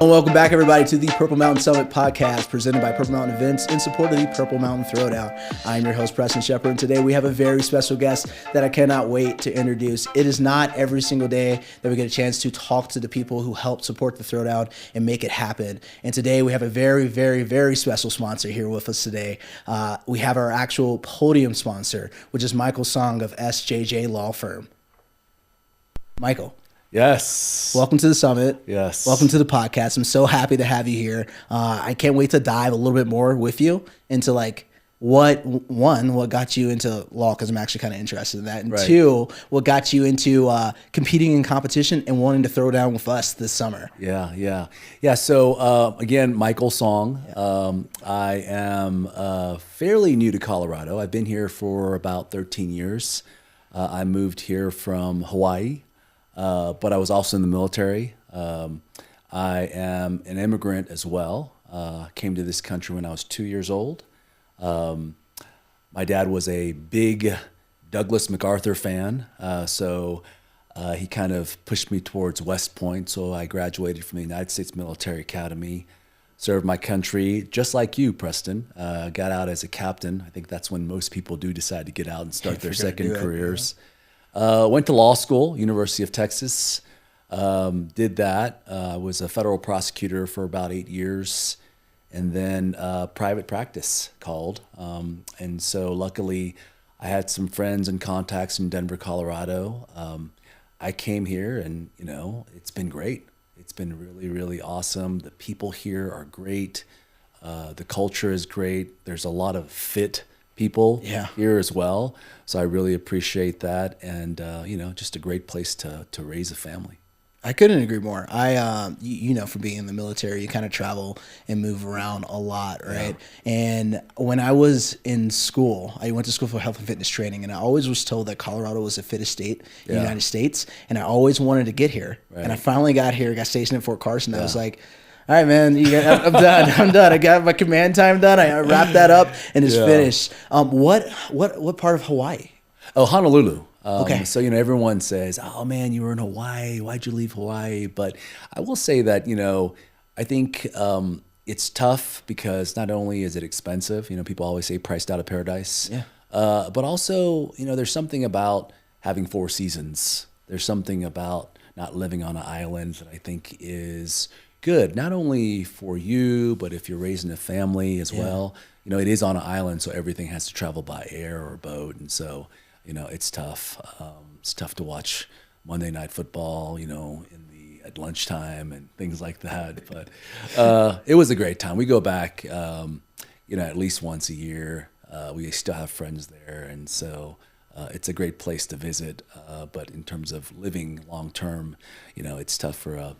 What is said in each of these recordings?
Welcome back, everybody, to the Purple Mountain Summit podcast presented by Purple Mountain Events in support of the Purple Mountain Throwdown. I'm your host, Preston Shepard, and today we have a very special guest that I cannot wait to introduce. It is not every single day that we get a chance to talk to the people who help support the Throwdown and make it happen. And today we have a very, very, very special sponsor here with us today. We have our actual podium sponsor, which is Michael Song of SJJ Law Firm. Michael. Yes. Welcome to the summit. Yes. Welcome to the podcast. I'm so happy to have you here. I can't wait to dive a little bit more with you into what got you into law, because I'm actually kind of interested in that. And right. Two, what got you into competing in competition and wanting to throw down with us this summer. Yeah. So again, Michael Song. I am fairly new to Colorado. I've been here for about 13 years. I moved here from Hawaii. But I was also in the military. I am an immigrant as well. Came to this country when I was 2 years old. My dad was a big Douglas MacArthur fan, so he kind of pushed me towards West Point. So I graduated from the United States Military Academy, served my country just like you, Preston. Got out as a captain. I think that's when most people do decide to get out and start their second careers. Went to law school, University of Texas, did that. Was a federal prosecutor for about 8 years, and then private practice called. And so luckily I had some friends and contacts in Denver, Colorado. I came here and, it's been great. It's been really, really awesome. The people here are great. The culture is great. There's a lot of fit people here as well. So I really appreciate that. And, just a great place to raise a family. I couldn't agree more. From being in the military, you kind of travel and move around a lot, right? Yeah. And when I was in school, I went to school for health and fitness training, and I always was told that Colorado was the fittest state in the United States, and I always wanted to get here. Right. And I finally got here, got stationed at Fort Carson. I was like, all right, man, I'm done. I'm done. I got my command time done. I wrapped that up and it's finished. What part of Hawaii? Oh, Honolulu. Okay. So, everyone says, oh, man, you were in Hawaii. Why'd you leave Hawaii? But I will say that, I think it's tough because not only is it expensive, people always say priced out of paradise. Yeah. But also, there's something about having 4 seasons. There's something about not living on an island that I think is good, not only for you, but if you're raising a family as well. It is on an island, so everything has to travel by air or boat, and so it's tough. It's tough to watch Monday Night Football, at lunchtime and things like that. But it was a great time. We go back, at least once a year. We still have friends there, and so it's a great place to visit. But in terms of living long term, it's tough for a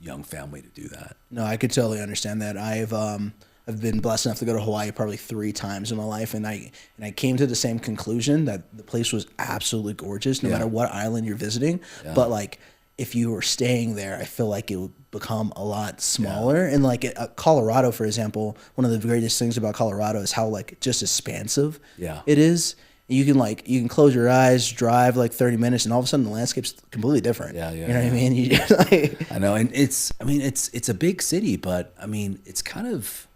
young family to do that. No, I could totally understand that. I've been blessed enough to go to Hawaii probably 3 times in my life, and I came to the same conclusion that the place was absolutely gorgeous, no matter what island you're visiting. Yeah. But if you were staying there, I feel like it would become a lot smaller. Yeah. And Colorado, for example, one of the greatest things about Colorado is how just expansive it is. You can close your eyes, drive 30 minutes, and all of a sudden the landscape's completely different. Yeah. You know what I mean? I know, and it's a big city, but it's kind of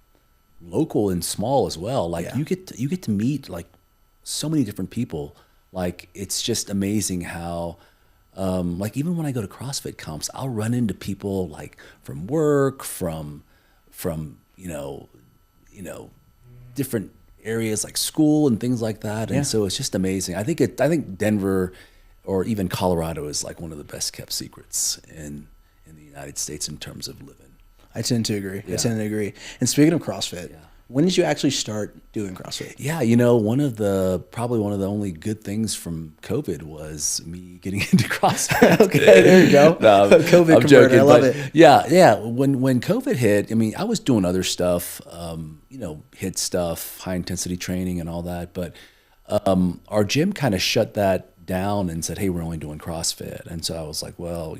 local and small as well. You get to meet so many different people. It's just amazing how even when I go to CrossFit comps, I'll run into people from work, from different areas like school and things like that, and so it's just amazing. I think Denver or even Colorado is one of the best kept secrets in the United States in terms of living. I tend to agree. And speaking of CrossFit, when did you actually start doing CrossFit? Yeah, probably one of the only good things from COVID was me getting into CrossFit. Okay, there you go. No, COVID converter, joking, I love it. Yeah. When COVID hit, I was doing other stuff, HIIT stuff, high intensity training and all that, but our gym kind of shut that down and said, hey, we're only doing CrossFit. And so I was like, well,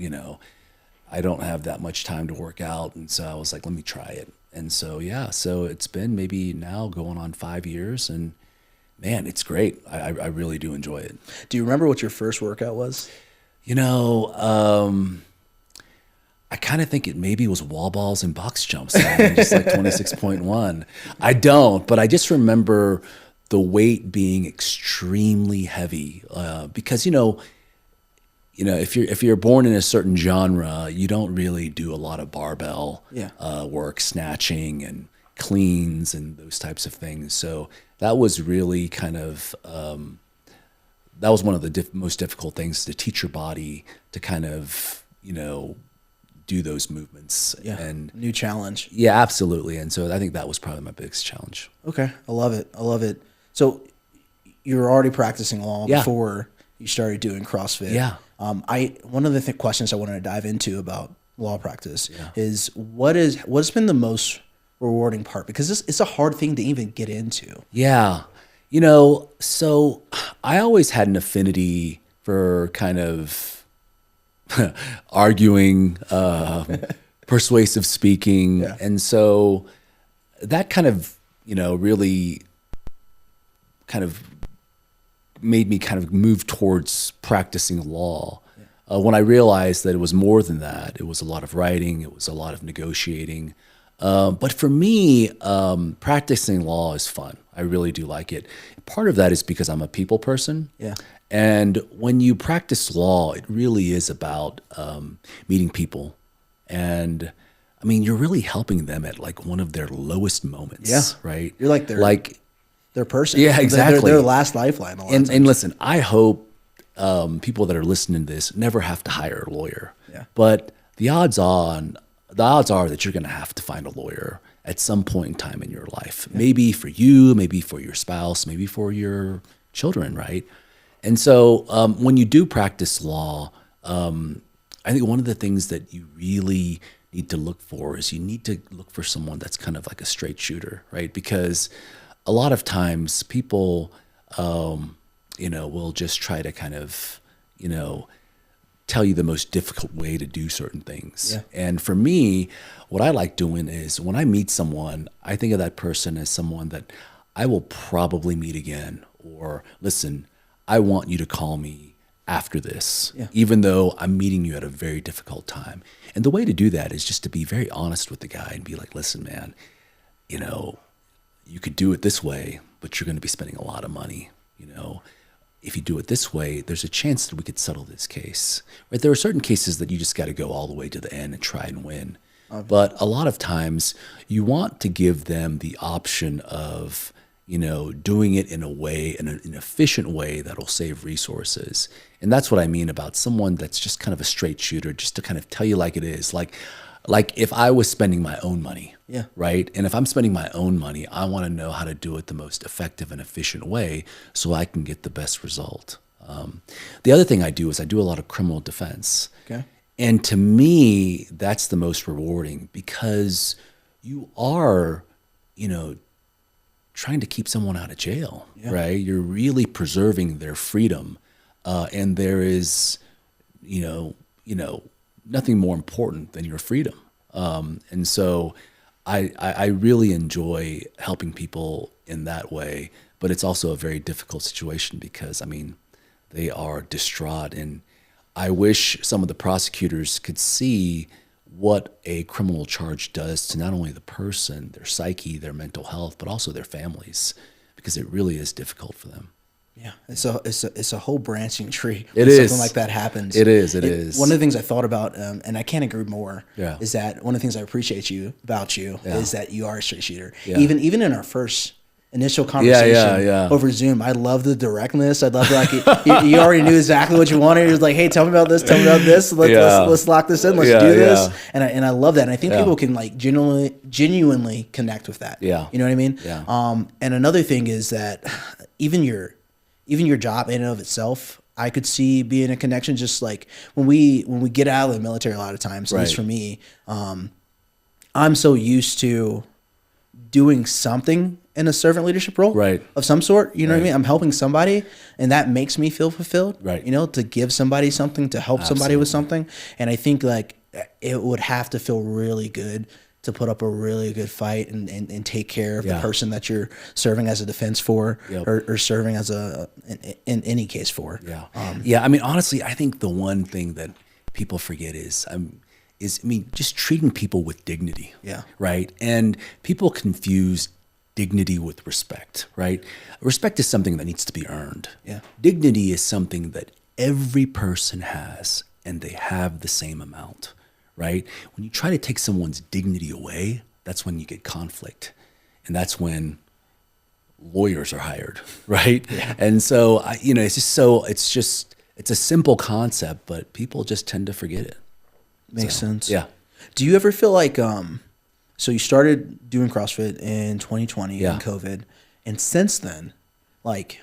I don't have that much time to work out. And so I was like, let me try it. And so, so it's been maybe now going on 5 years, and man, it's great. I really do enjoy it. Do you remember what your first workout was? I kind of think it maybe was wall balls and box jumps, just like 26.1. I don't, but I just remember the weight being extremely heavy because, if you're born in a certain genre, you don't really do a lot of barbell work, snatching and cleans and those types of things. So that was really kind of that was one of the most difficult things, to teach your body to kind of do those movements. Yeah, and new challenge. Yeah, absolutely. And so I think that was probably my biggest challenge. Okay, I love it. So you were already practicing law before you started doing CrossFit. Yeah. One of the questions I wanted to dive into about law practice is what's been the most rewarding part, because it's a hard thing to even get into. Yeah. So I always had an affinity for kind of arguing, persuasive speaking. Yeah. And so that kind of, really kind of made me kind of move towards practicing law. When I realized that it was more than that, it was a lot of writing, it was a lot of negotiating. But for me, practicing law is fun. I really do like it. Part of that is because I'm a people person. Yeah. And when you practice law, it really is about meeting people. And I mean, you're really helping them at like one of their lowest moments. Yeah. Right. You're like their person. Yeah, exactly. Their last lifeline. And listen, I hope people that are listening to this never have to hire a lawyer. Yeah. But the odds are that you're going to have to find a lawyer at some point in time in your life. Yeah. Maybe for you, maybe for your spouse, maybe for your children, right? And so when you do practice law, I think one of the things that you really need to look for is you need to look for someone that's kind of like a straight shooter, right? Because a lot of times people, will just try to kind of, tell you the most difficult way to do certain things. Yeah. And for me, what I like doing is when I meet someone, I think of that person as someone that I will probably meet again. Or listen, I want you to call me after this, even though I'm meeting you at a very difficult time. And the way to do that is just to be very honest with the guy and be like, listen, man, you could do it this way, but you're going to be spending a lot of money. If you do it this way, there's a chance that we could settle this case. Right? There are certain cases that you just got to go all the way to the end and try and win. But a lot of times you want to give them the option of, doing it in a way, in an efficient way that'll save resources. And that's what I mean about someone that's just kind of a straight shooter, just to kind of tell you like it is. Like if I was spending my own money, right? And if I'm spending my own money, I want to know how to do it the most effective and efficient way so I can get the best result. The other thing I do is I do a lot of criminal defense. Okay. And to me, that's the most rewarding because you are, trying to keep someone out of jail, right? You're really preserving their freedom. And there is, nothing more important than your freedom. And so I really enjoy helping people in that way, but it's also a very difficult situation because, they are distraught. And I wish some of the prosecutors could see what a criminal charge does to not only the person, their psyche, their mental health, but also their families, because it really is difficult for them. Yeah, it's a whole branching tree. It is. Something like that happens. It is. One of the things I thought about, and I can't agree more, Yeah. is that one of the things I appreciate about you Yeah. is that you are a straight shooter. Yeah. Even in our first initial conversation Yeah. over Zoom, I love the directness. I love you already knew exactly what you wanted. You're like, hey, tell me about this. Let's lock this in. Let's do this. Yeah. And I love that. And I think people can like genuinely connect with that. Yeah. You know what I mean? Yeah. And another thing is that even your job in and of itself, I could see being a connection. Just like when we get out of the military, a lot of times, at least for me, I'm so used to doing something in a servant leadership role, of some sort. You know what I mean? I'm helping somebody, and that makes me feel fulfilled. Right. To give somebody something, to help somebody with something, and I think like it would have to feel really good to put up a really good fight and take care of the person that you're serving as a defense for, or serving as in any case for. Yeah. Honestly, I think the one thing that people forget is is, I mean, just treating people with dignity. Yeah. Right. And people confuse dignity with respect, right? Respect is something that needs to be earned. Yeah. Dignity is something that every person has, and they have the same amount, right? When you try to take someone's dignity away, that's when you get conflict. And that's when lawyers are hired, right? Yeah. And so, it's a simple concept, but people just tend to forget it. Makes sense. Yeah. Do you ever feel like, so you started doing CrossFit in 2020 Yeah. in COVID, and since then, like,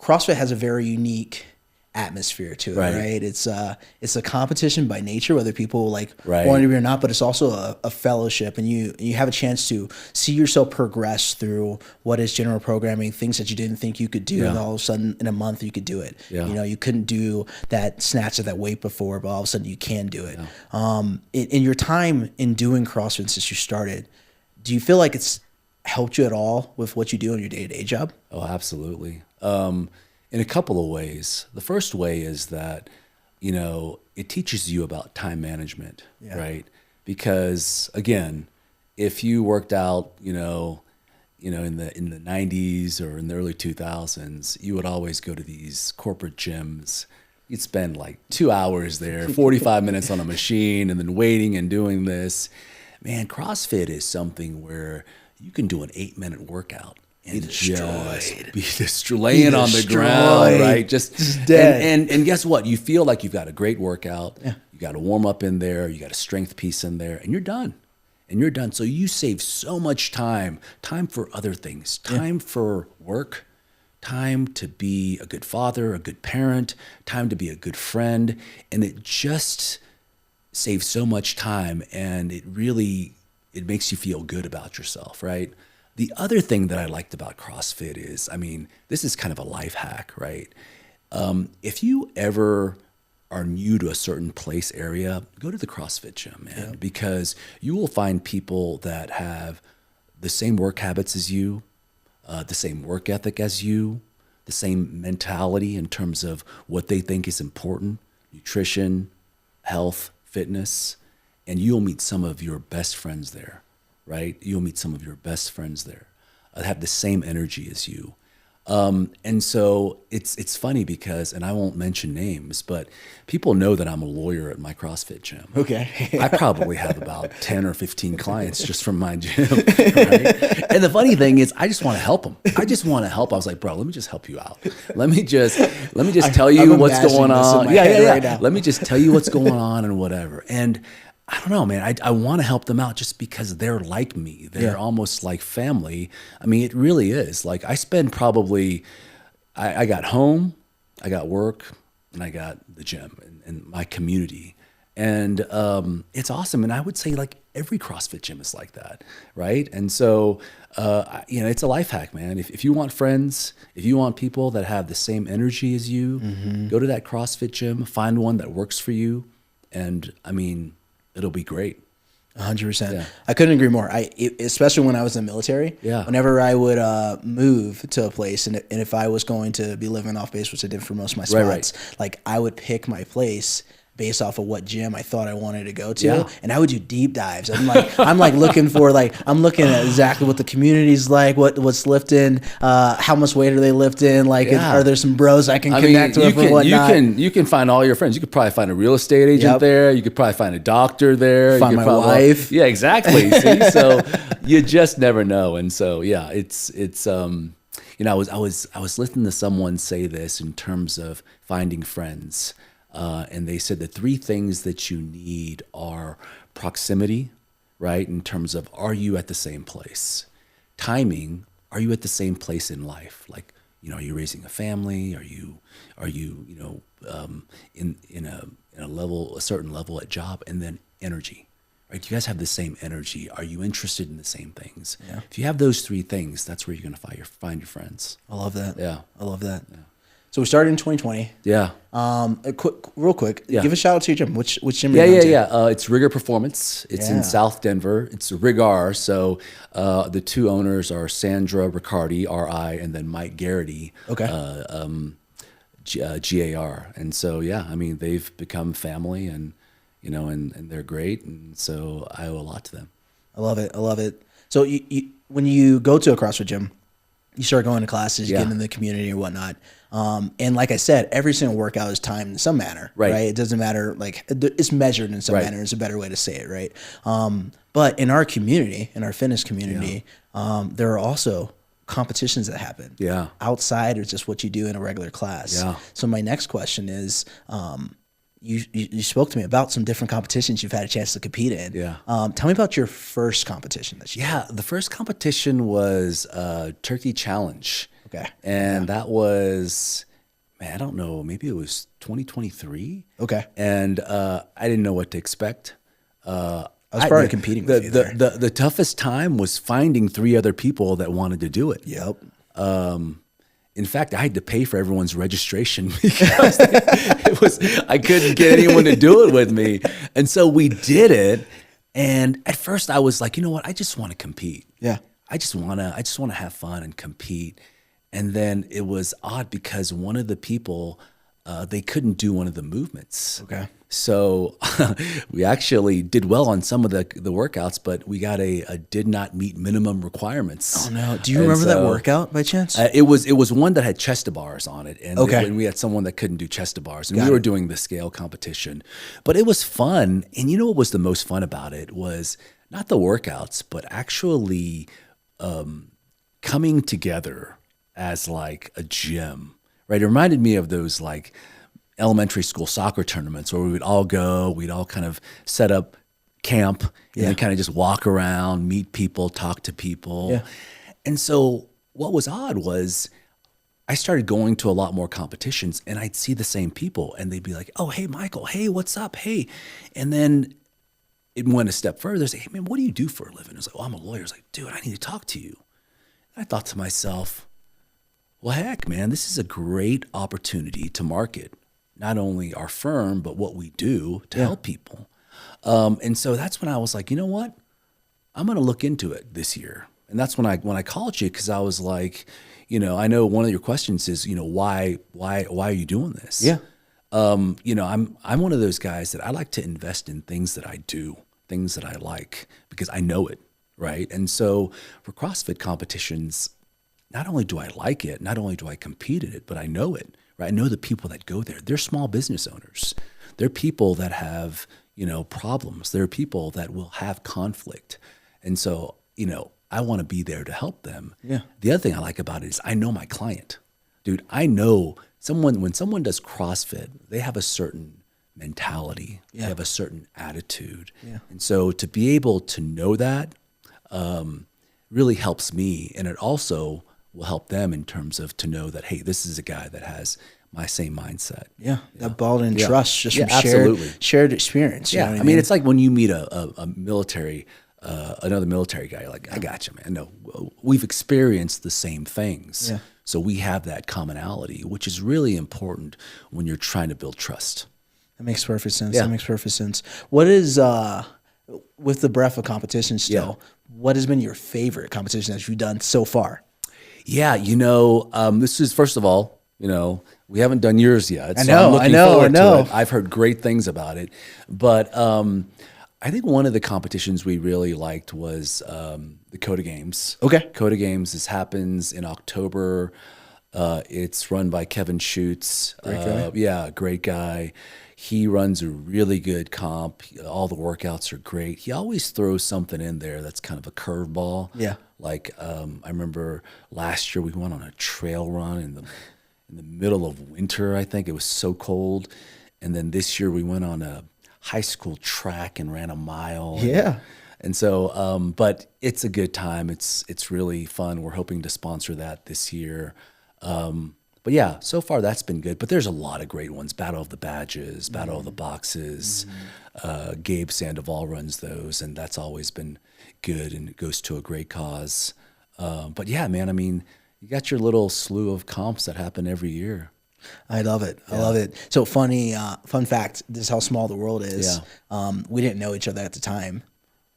CrossFit has a very unique atmosphere to it, right? It's a competition by nature, whether people want to be or not, but it's also a fellowship, and you have a chance to see yourself progress through what is general programming, things that you didn't think you could do, and all of a sudden in a month you could do it. Yeah. You know, you couldn't do that snatch of that weight before, but all of a sudden you can do it. Yeah. In your time in doing CrossFit since you started, do you feel like it's helped you at all with what you do in your day-to-day job? Oh, absolutely. In a couple of ways. The first way is that, it teaches you about time management, right? Because again, if you worked out, in the 90s or in the early 2000s, you would always go to these corporate gyms. You'd spend like 2 hours there, 45 minutes on a machine, and then waiting and doing this. Man, CrossFit is something where you can do an 8-minute workout and just laying on the ground, right? Just dead. And guess what? You feel like you've got a great workout. Yeah. You got a warm up in there. You got a strength piece in there, and you're done. So you save so much time for other things, time for work, time to be a good father, a good parent, time to be a good friend. And it just saves so much time, and it makes you feel good about yourself, right? The other thing that I liked about CrossFit is, this is kind of a life hack, right? If you ever are new to a certain place area, go to the CrossFit gym, man, because you will find people that have the same work habits as you, the same work ethic as you, the same mentality in terms of what they think is important, nutrition, health, fitness, and you'll meet some of your best friends there. Right? You'll meet some of your best friends there that have the same energy as you. And so it's funny because, and I won't mention names, but people know that I'm a lawyer at my CrossFit gym. Okay. I probably have about 10 or 15 clients just from my gym. Right? And the funny thing is, I just want to help them. I was like, bro, let me just help you out. Let me just tell you what's going on. Yeah. Let me just tell you what's going on and whatever. And I don't know, man. I want to help them out just because they're like me. They're almost like family. It really is. Like I spend probably, I got home, I got work, and I got the gym and my community. And it's awesome. And I would say like every CrossFit gym is like that, right? And so, it's a life hack, man. If you want friends, if you want people that have the same energy as you, go to that CrossFit gym, find one that works for you. And it'll be great. 100%. Yeah. I couldn't agree more. Especially when I was in the military. Yeah. Whenever I would move to a place, and if I was going to be living off base, which I did for most of my spots, like I would pick my place based off of what gym I thought I wanted to go to, and I would do deep dives. I'm looking at exactly what the community's like, what's lifting, how much weight are they lifting, are there some bros I can connect with or whatnot. You can find all your friends. You could probably find a real estate agent there. You could probably find a doctor there. Find my wife. Yeah, exactly. See, so you just never know. And so it's I was listening to someone say this in terms of finding friends. And they said the 3 things that you need are proximity, right? In terms of, are you at the same place? Timing, are you at the same place in life? Like, are you raising a family? Are you in a certain level at job? And then energy, right? You guys have the same energy. Are you interested in the same things? Yeah. If you have those 3 things, that's where you're going to find your friends. I love that. Yeah. I love that. Yeah. So we started in 2020. Yeah. Real quick, give a shout out to your gym. Which gym? It's Rigor Performance. It's in South Denver. It's Rigar. So the 2 owners are Sandra Riccardi, R.I., and then Mike Garrity, G-A-R. And so they've become family, and and they're great. And so I owe a lot to them. I love it. I love it. So when you go to a CrossFit gym, you start going to classes, you get in the community or whatnot. And like I said, every single workout is timed in some manner, right? It doesn't matter. Like it's measured in some manner is a better way to say it. Right. But in our community, in our fitness community, there are also competitions that happen outside of just what you do in a regular class. So my next question is, you spoke to me about some different competitions you've had a chance to compete in. Tell me about your first competition that you did. The first competition was Turkey Challenge. Okay. And that was, man, I don't know, maybe it was 2023. Okay. And I didn't know what to expect. I was probably competing with you there. The toughest time was finding 3 other people that wanted to do it. Yep. In fact, I had to pay for everyone's registration because I couldn't get anyone to do it with me. And so we did it. And at first I was like, you know what? I just want to compete. Yeah. I just want to have fun and compete. And then it was odd because one of the people, they couldn't do one of the movements. Okay. So we actually did well on some of the workouts, but we got a did not meet minimum requirements. Oh no! Do you remember that workout by chance? It was one that had chest to bars on it, and we had someone that couldn't do chest to bars, and we were doing the scale competition. But it was fun, and you know what was the most fun about it was not the workouts, but actually coming together as like a gym. Right? It reminded me of those like elementary school soccer tournaments where we would all go, we'd all kind of set up camp and then kind of just walk around, meet people, talk to people. Yeah. And so what was odd was I started going to a lot more competitions and I'd see the same people and they'd be like, oh, hey, Michael, hey, what's up? Hey. And then it went a step further. Say, hey, man, what do you do for a living? I was like, oh, I'm a lawyer. I was like, dude, I need to talk to you. And I thought to myself, well, heck, man, this is a great opportunity to market not only our firm, but what we do to help people. And so that's when I was like, you know what? I'm going to look into it this year. And that's when I called you because I was like, I know one of your questions is, why are you doing this? Yeah. I'm one of those guys that I like to invest in things that I do, things that I like, because I know it, right? And so for CrossFit competitions, not only do I like it, not only do I compete in it, but I know it. Right? I know the people that go there. They're small business owners. They're people that have, problems. They're people that will have conflict. And so, I want to be there to help them. Yeah. The other thing I like about it is I know my client. Dude, I know when someone does CrossFit, they have a certain mentality. Yeah. They have a certain attitude. Yeah. And so to be able to know that really helps me. And it also will help them in terms of to know that, hey, this is a guy that has my same mindset. Yeah, that bought in trust just from shared experience. Yeah, I mean, it's like when you meet a military, another military guy, you're like, I got you, man. No, we've experienced the same things. Yeah. So we have that commonality, which is really important when you're trying to build trust. That makes perfect sense. Yeah. That makes perfect sense. What is, with the breadth of competition still, what has been your favorite competition that you've done so far? Yeah, this is, first of all, we haven't done yours yet. I know, I'm looking forward to it. I've heard great things about it. But I think one of the competitions we really liked was the Coda Games. Okay. Coda Games, happens in October. It's run by Kevin Schutz. Great guy. Yeah, great guy. He runs a really good comp. All the workouts are great. He always throws something in there that's kind of a curveball. Yeah. Like I remember last year we went on a trail run in the middle of winter. I think it was so cold, and then this year we went on a high school track and ran a mile. Yeah. And so, but it's a good time. It's really fun. We're hoping to sponsor that this year. But yeah, so far that's been good. But there's a lot of great ones. Battle of the Badges, Battle of the Boxes. Gabe Sandoval runs those, and that's always been good, and it goes to a great cause. But yeah, man, I mean, you got your little slew of comps that happen every year. I love it. Yeah. I love it. So funny, fun fact, this is how small the world is. Yeah. We didn't know each other at the time,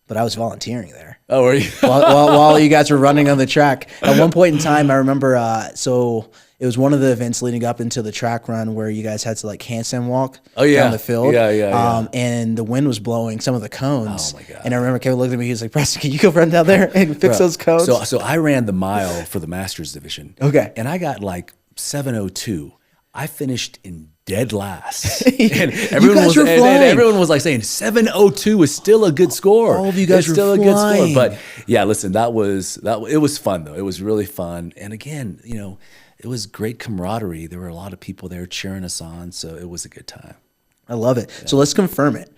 but I was volunteering there. Oh, were you? while you guys were running on the track. At one point in time, I remember, so It was one of the events leading up into the track run where you guys had to like handstand walk yeah. down the field. Yeah. And the wind was blowing some of the cones. Oh my God. And I remember Kevin looked at me. He was like, "Preston, can you go run down there and fix those cones?" So I ran the mile for the Masters division. Okay. And I got like 7:02. I finished in dead last. And everyone was like saying 7:02 is still a good score. All of you guys it's still were a good flying. score. But yeah, listen, it was fun though. It was really fun. And again, it was great camaraderie. There were a lot of people there cheering us on, so it was a good time. I love it. Yeah. So let's confirm it.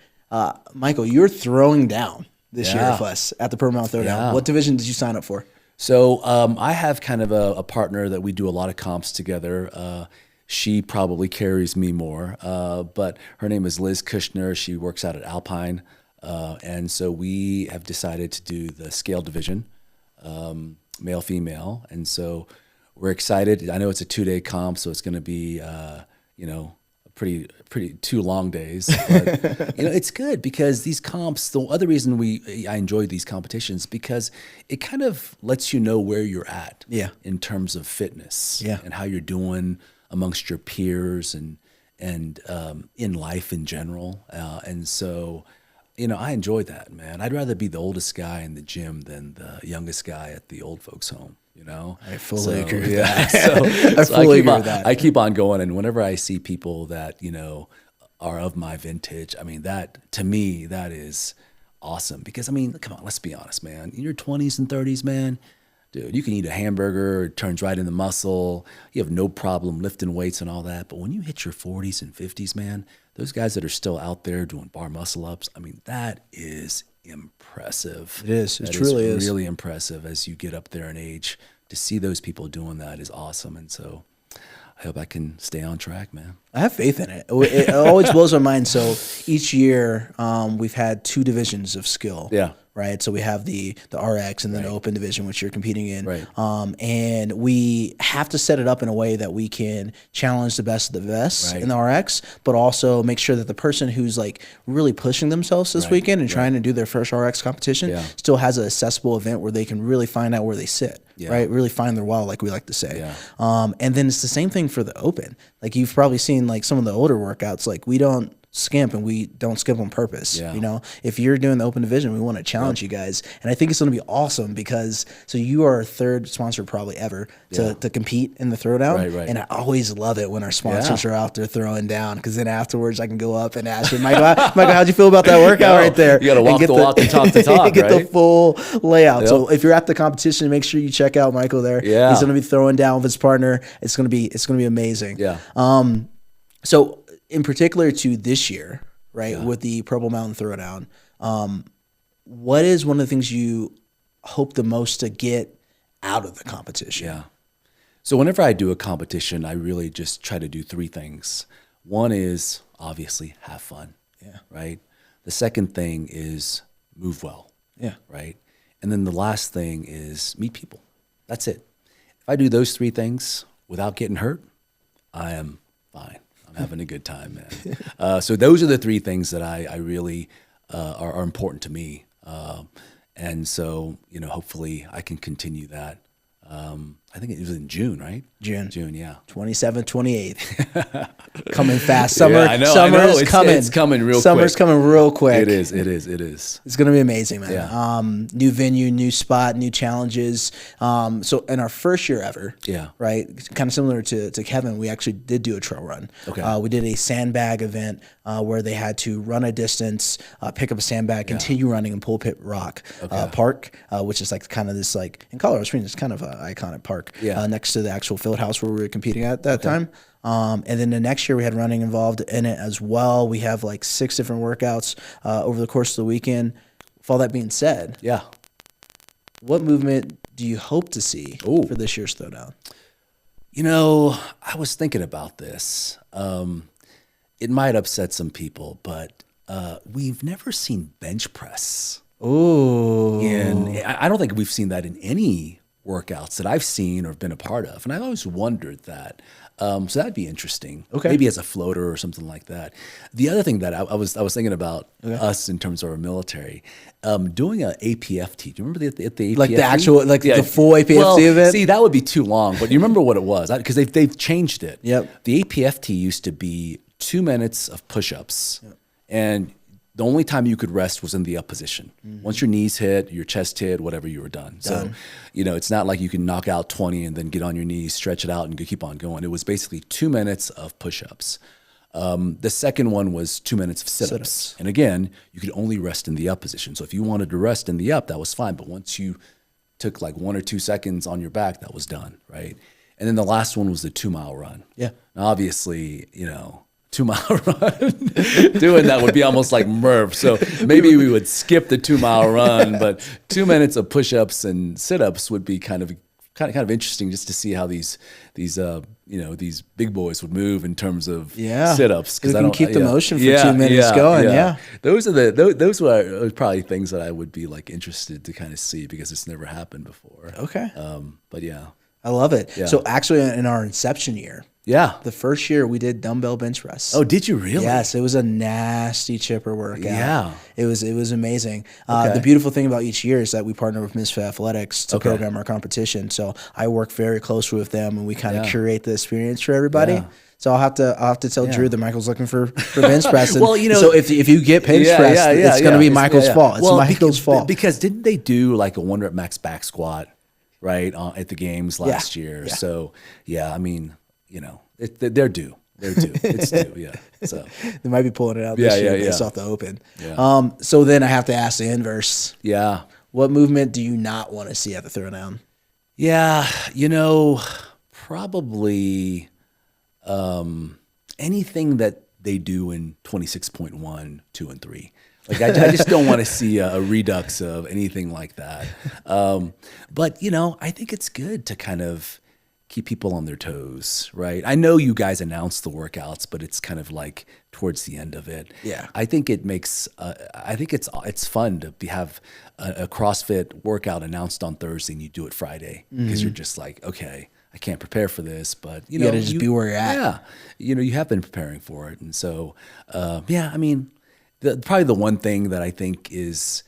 Michael, you're throwing down this year with us at the Pro Mountain Throwdown. Yeah. What division did you sign up for? So I have kind of a partner that we do a lot of comps together. She probably carries me more, but her name is Liz Kushner. She works out at Alpine. And so we have decided to do the scale division, male, female. And so we're excited. I know it's a 2-day comp, so it's going to be, pretty 2 long days. But, it's good because these comps, the other reason I enjoy these competitions because it kind of lets you know where you're at in terms of fitness and how you're doing amongst your peers and in life in general. And so, I enjoy that, man. I'd rather be the oldest guy in the gym than the youngest guy at the old folks' home. I fully agree with that. I fully agree with that. I keep on going, and whenever I see people that are of my vintage, I mean that to me that is awesome because come on, let's be honest, man. In your 20s and 30s, man, dude, you can eat a hamburger, it turns right into muscle. You have no problem lifting weights and all that. But when you hit your 40s and 50s, man, those guys that are still out there doing bar muscle ups, that is impressive. It is. It truly is really impressive as you get up there in age. To see those people doing that is awesome. And so I hope I can stay on track, man. I have faith in it. It always blows my mind. So each year we've had 2 divisions of skill. Yeah. Right. So we have the RX and then the open division, which you're competing in. Right. And we have to set it up in a way that we can challenge the best of the best in the RX, but also make sure that the person who's like really pushing themselves this weekend and trying to do their first RX competition still has an accessible event where they can really find out where they sit. Right. Really find their wow, like we like to say. Yeah. And then it's the same thing for the open. Like you've probably seen like some of the older workouts, like we don't skimp and we don't skimp on purpose. If you're doing the open division, we want to challenge you guys, and I think it's going to be awesome because you are our 3rd sponsor probably ever to compete in the Throwdown. Right. And I always love it when our sponsors are out there throwing down because then afterwards I can go up and ask you, Michael, how'd you feel about that workout right there? You got to walk the walk and talk the talk, get the full layout. So if you're at the competition, make sure you check out Michael there. He's going to be throwing down with his partner. It's going to be amazing. So in particular to this year, with the Purple Mountain Throwdown, what is one of the things you hope the most to get out of the competition? Yeah. So whenever I do a competition, I really just try to do 3 things. One is obviously have fun. Right. The second thing is move well. Right. And then the last thing is meet people. That's it. If I do those 3 things without getting hurt, I am fine. Having a good time, man. So those are the 3 things that I really are important to me. And so, hopefully I can continue that. I think it was in June, right? June, yeah. 27th, 28th. Coming fast. Summer I know. Is coming. It's coming real quick. Summer's coming real quick. It is. It's going to be amazing, man. Yeah. New venue, new spot, new challenges. So in our first year ever, right, kind of similar to Kevin, we actually did do a trail run. Okay. We did a sandbag event where they had to run a distance, pick up a sandbag, continue running in Pulpit Rock Park, which is like kind of this like in Colorado Springs, it's kind of an iconic park. Next to the actual field house where we were competing at that time. And then the next year we had running involved in it as well. We have like 6 different workouts over the course of the weekend. With all that being said, what movement do you hope to see for this year's Throwdown? I was thinking about this. It might upset some people, but we've never seen bench press. Oh. And I don't think we've seen that in any workouts that I've seen or been a part of, and I've always wondered that. So that'd be interesting. Okay. Maybe as a floater or something like that. The other thing that I was thinking about us in terms of our military, doing an APFT. Do you remember the APFT? Like the actual, the full APFT event? See, that would be too long, but you remember what it was? Because they've changed it. Yep. The APFT used to be 2 minutes of push-ups, and the only time you could rest was in the up position. Once your knees hit, your chest hit, whatever, you were done. So, it's not like you can knock out 20 and then get on your knees, stretch it out, and keep on going. It was basically 2 minutes of push-ups. The second one was 2 minutes of sit-ups. And again, you could only rest in the up position. So if you wanted to rest in the up, that was fine. But once you took like 1 or 2 seconds on your back, that was done, right? And then the last one was the 2-mile run. Yeah. Now, obviously, 2-mile run, doing that would be almost like Murph. So maybe we would skip the 2-mile run, but 2 minutes of push-ups and sit-ups would be kind of interesting just to see how these big boys would move in terms of sit-ups. Because I don't keep the motion for 2 minutes going. Yeah. Those were probably things that I would be like interested to kind of see because it's never happened before. Okay. But yeah. I love it. Yeah. So actually in our inception year, the first year we did dumbbell bench press. Oh, did you really? Yes, it was a nasty chipper workout. Yeah. It was amazing. The beautiful thing about each year is that we partner with Misfit Athletics to program our competition. So I work very closely with them and we kind of curate the experience for everybody. Yeah. So I'll have to tell Drew that Michael's looking for bench press. And well, so if you get bench press, it's going to be Michael's fault. It's Michael's fault. Because didn't they do like a 1 rep max back squat, right, at the games last year? Yeah. So I mean, they're due. It's due. Yeah. So they might be pulling it out this year based off the Open. Yeah. So then I have to ask the inverse. Yeah. What movement do you not want to see at the Throwdown? Yeah, probably anything that they do in 26.1, 2, and 3. Like I just don't want to see a redux of anything like that. But I think it's good to kind of keep people on their toes, right? I know you guys announce the workouts, but it's kind of like towards the end of it. Yeah. I think it makes. I think it's fun to have a CrossFit workout announced on Thursday and you do it Friday because you're just like, okay, I can't prepare for this, but you gotta just be where you're at. Yeah, you have been preparing for it, and so I mean. Probably the one thing that I think is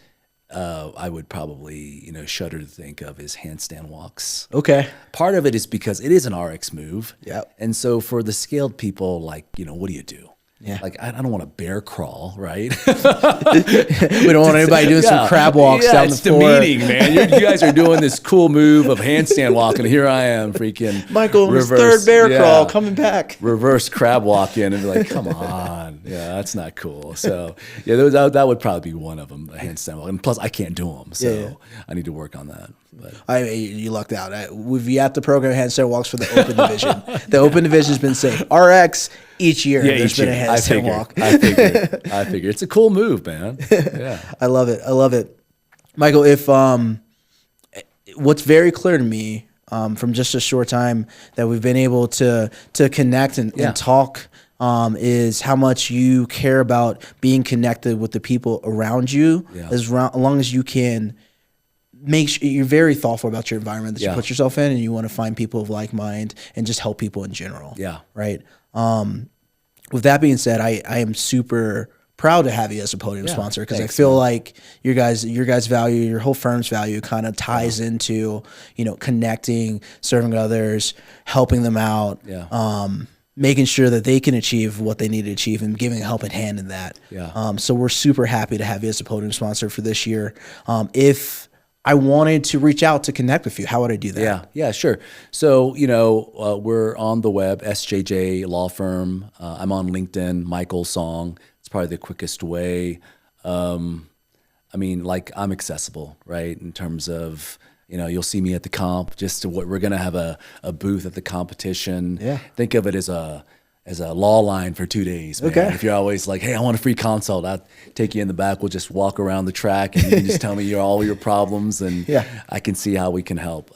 I would probably shudder to think of is handstand walks. Okay. Part of it is because it is an RX move. Yep. And so for the scaled people, like what do you do? Yeah. Like I don't want to bear crawl, right? We don't want anybody doing some crab walks down the floor. It's demeaning, man. You guys are doing this cool move of handstand walking. Here I am, freaking Michael, his third bear crawl coming back. Reverse crab walk in and be like, come on, that's not cool. So that would probably be one of them, the handstand walk. And plus, I can't do them, so I need to work on that. But you lucked out. We've yet to program handstand walks for the Open division. The Open division has been safe. RX. Each year, there's been a handstand walk. I figure. It's a cool move, man. Yeah. I love it. Michael, if what's very clear to me from just a short time that we've been able to connect and talk is how much you care about being connected with the people around you as long as you can. Make sure you're very thoughtful about your environment that you put yourself in, and you want to find people of like mind and just help people in general. Yeah. Right. With that being said, I am super proud to have you as a podium sponsor because I feel like your guys' value, your whole firm's value kind of ties into, connecting, serving others, helping them out, making sure that they can achieve what they need to achieve and giving a helping hand in that. Yeah. So we're super happy to have you as a podium sponsor for this year. If I wanted to reach out to connect with you, how would I do that? Yeah, sure. So, we're on the web, SJJ Law Firm. I'm on LinkedIn, Michael Song. It's probably the quickest way. I'm accessible, right? In terms of, you'll see me at the comp, we're going to have a booth at the competition. Yeah. Think of it as a law line for 2 days, man. Okay. If you're always like, hey, I want a free consult, I'll take you in the back. We'll just walk around the track and you can just tell me all your problems and I can see how we can help.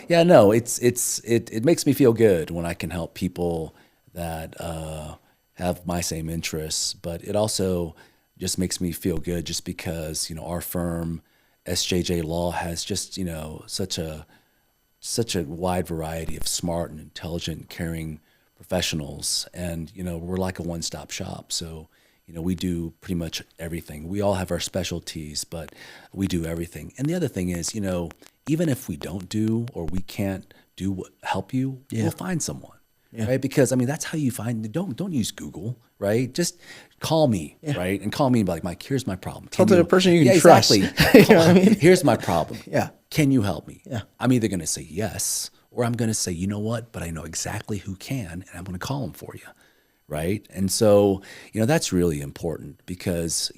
It makes me feel good when I can help people that have my same interests, but it also just makes me feel good just because, our firm, SJJ Law, has just, such a such a wide variety of smart and intelligent, caring professionals. And, we're like a one-stop shop. So, we do pretty much everything. We all have our specialties, but we do everything. And the other thing is, even if we don't do, or we can't help you, we'll find someone. Yeah. Right? Because that's how you find. Don't use Google, right? Just call me, right? And call me and be like, Mike, here's my problem. Talk to the person you can trust. Exactly. You know what I mean? Here's my problem. Yeah. Can you help me? Yeah. I'm either going to say yes, or I'm going to say, you know what? But I know exactly who can, and I'm going to call him for you, right? And so, that's really important because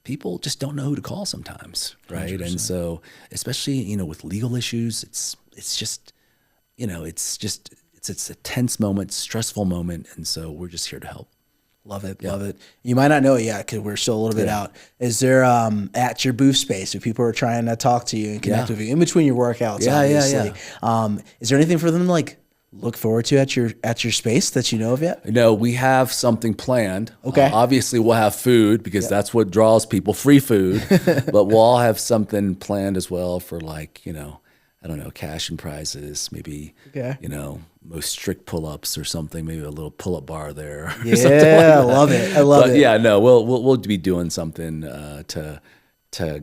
people just don't know who to call sometimes, right? 100%. And so, especially with legal issues, it's just. It's a tense moment, stressful moment, and so we're just here to help. Love it, love it. You might not know it yet because we're still a little bit out. Is there at your booth space if people are trying to talk to you and connect with you in between your workouts? Obviously, is there anything for them to look forward to at your space that you know of yet? No, we have something planned. Okay. Obviously, we'll have food because that's what draws people, free food. But we'll all have something planned as well for I don't know, cash and prizes, maybe, most strict pull-ups or something, maybe a little pull-up bar there. Yeah, I love it. I love it. Yeah, no, we'll be doing something to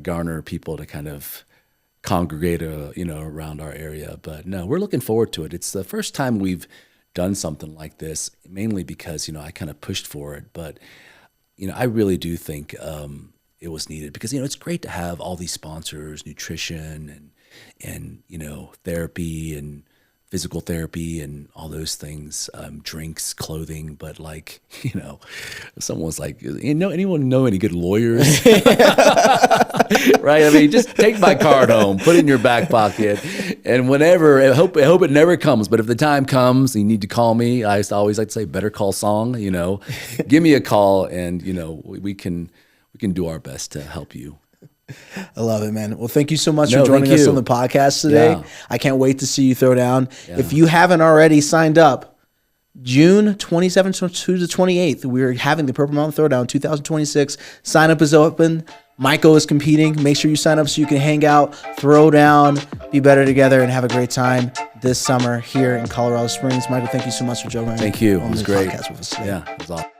garner people to kind of congregate, around our area. But no, we're looking forward to it. It's the first time we've done something like this, mainly because, I kind of pushed for it. But, I really do think it was needed because, it's great to have all these sponsors, nutrition and therapy and physical therapy and all those things, drinks, clothing. But someone's like, anyone know any good lawyers? Right? Just take my card home, put it in your back pocket, and whenever, I hope it never comes. But if the time comes, you need to call me. I always like to say, better call Song. Give me a call, and we can do our best to help you. I love it, man. Well, thank you so much for joining us on the podcast today. Yeah. I can't wait to see you throw down. Yeah. If you haven't already signed up, June 27th to the 28th, we're having the Purple Mountain Throwdown 2026. Sign up is open. Michael is competing. Make sure you sign up so you can hang out, throw down, be better together, and have a great time this summer here in Colorado Springs. Michael, thank you so much for joining. Thank you. On it was this great. Podcast with us today. Yeah, it was awesome.